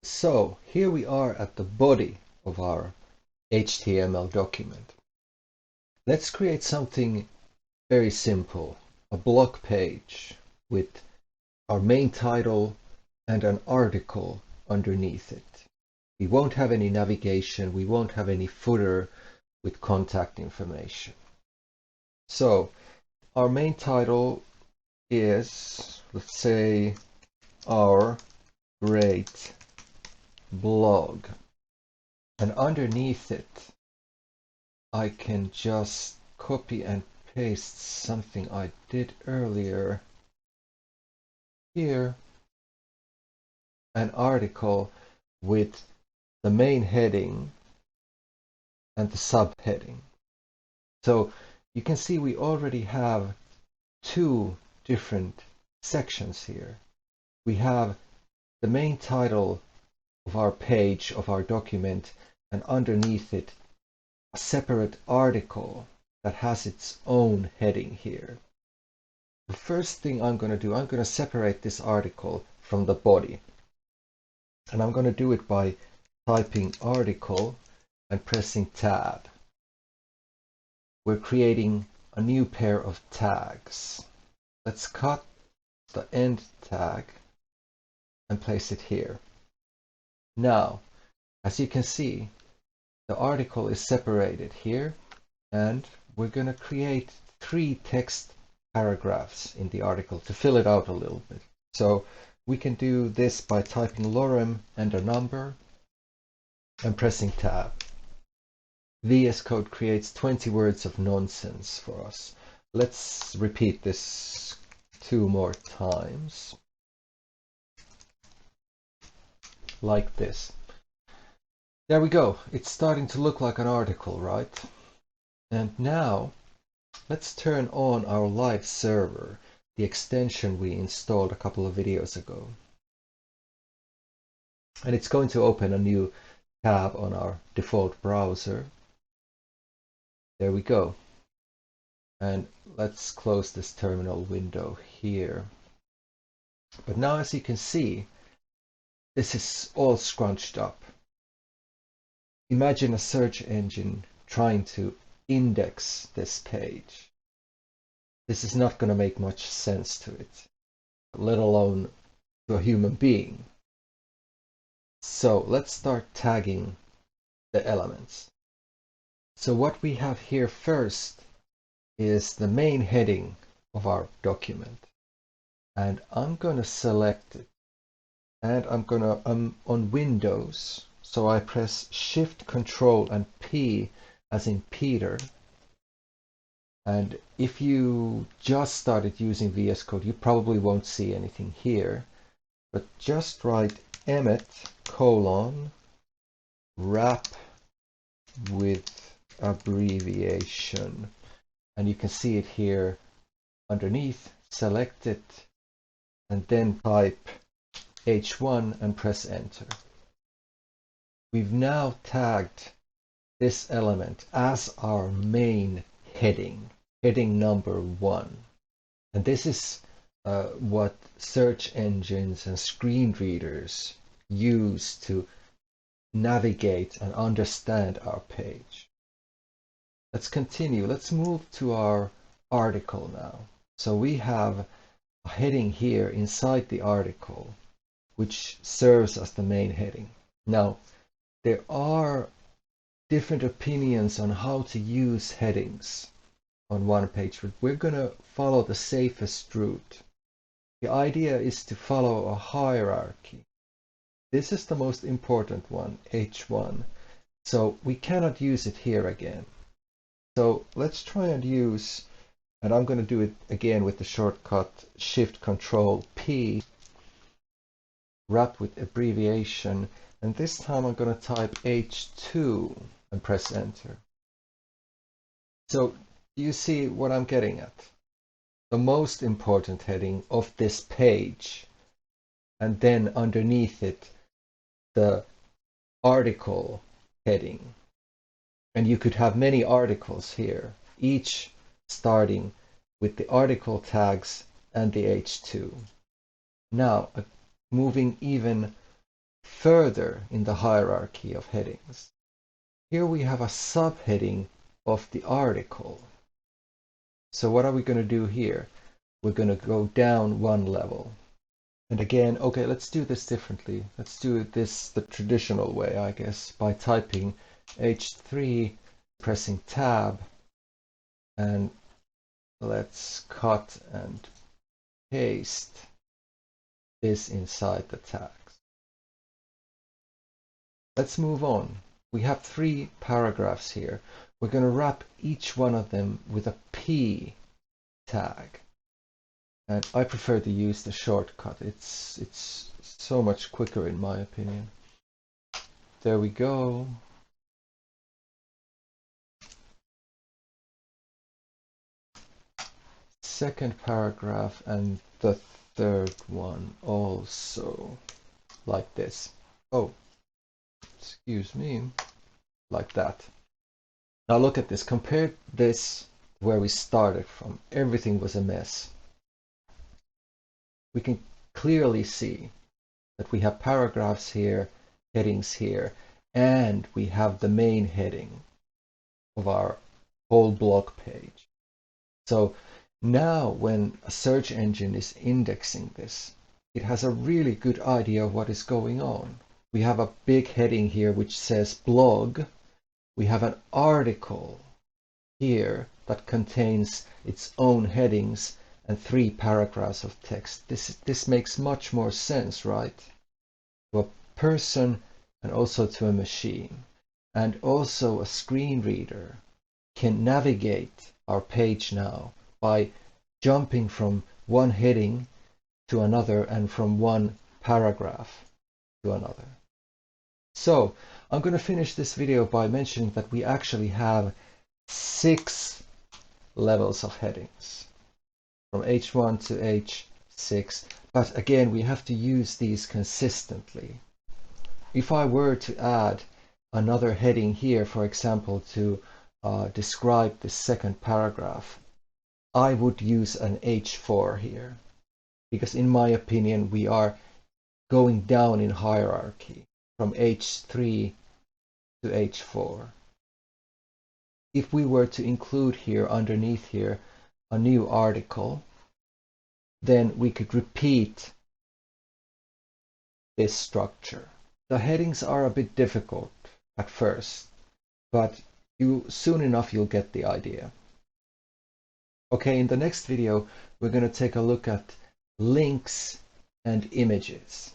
So here we are at the body of our HTML document. Let's create something very simple, a blog page with our main title and an article underneath it. We won't have any navigation, we won't have any footer with contact information. So our main title is, let's say, our great blog. And underneath it, I can just copy and paste something I did earlier. Here, an article with the main heading and the subheading. So you can see we already have two different sections here. We have the main title of our page, of our document, and underneath it, a separate article that has its own heading here. The first thing I'm going to do, I'm going to separate this article from the body. And I'm going to do it by typing article and pressing tab. We're creating a new pair of tags. Let's cut the end tag and place it here. Now, as you can see, the article is separated here, and we're going to create 3 text paragraphs in the article to fill it out a little bit. So we can do this by typing lorem and a number and pressing tab. VSCode creates 20 words of nonsense for us. Let's repeat this 2 more times. Like this. There we go. It's starting to look like an article, right? And now let's turn on our live server, the extension we installed a couple of videos ago. And it's going to open a new tab on our default browser. There we go. And let's close this terminal window here. But now, as you can see, this is all scrunched up. Imagine a search engine trying to index this page. This is not going to make much sense to it, let alone to a human being. So let's start tagging the elements. So what we have here first is the main heading of our document. And I'm going to select it. And I'm on Windows. So I press Shift, Control, and P as in Peter. And if you just started using VS Code, you probably won't see anything here. But just write Emmet : wrap with abbreviation. And you can see it here underneath. Select it and then type H1 and press enter. We've now tagged this element as our main heading, heading number 1. And this is what search engines and screen readers use to navigate and understand our page. Let's continue. Let's move to our article now. So we have a heading here inside the article, which serves as the main heading. Now, there are different opinions on how to use headings on one page, but we're going to follow the safest route. The idea is to follow a hierarchy. This is the most important one, H1. So we cannot use it here again. So let's try and use, and I'm going to do it again with the shortcut Shift Control P, wrap with abbreviation, and this time I'm going to type H2 and press enter. So you see what I'm getting at? The most important heading of this page, and then underneath it the article heading. And you could have many articles here, each starting with the article tags and the H2. Now, moving even further in the hierarchy of headings. Here we have a subheading of the article. So what are we going to do here? We're going to go down one level. And again, okay, let's do this differently. Let's do this the traditional way, I guess, by typing H3, pressing tab, and let's cut and paste this inside the tags. Let's move on. We have 3 paragraphs here. We're going to wrap each one of them with a P tag. And I prefer to use the shortcut. It's so much quicker in my opinion. There we go. Second paragraph and the third one also like this. Oh, excuse me, like that. Now look at this. Compare this where we started from. Everything was a mess. We can clearly see that we have paragraphs here, headings here, and we have the main heading of our whole blog page. So now when a search engine is indexing this, it has a really good idea of what is going on. We have a big heading here which says blog. We have an article here that contains its own headings and 3 paragraphs of text. This makes much more sense, right? To a person and also to a machine. And also a screen reader can navigate our page now by jumping from one heading to another and from one paragraph to another. So I'm going to finish this video by mentioning that we actually have 6 levels of headings from H1 to H6, but again we have to use these consistently. If I were to add another heading here, for example, to describe the second paragraph, I would use an H4 here, because in my opinion we are going down in hierarchy from H3 to H4. If we were to include here underneath here a new article, then we could repeat this structure. The headings are a bit difficult at first, but soon enough you'll get the idea. Okay, in the next video we're going to take a look at links and images.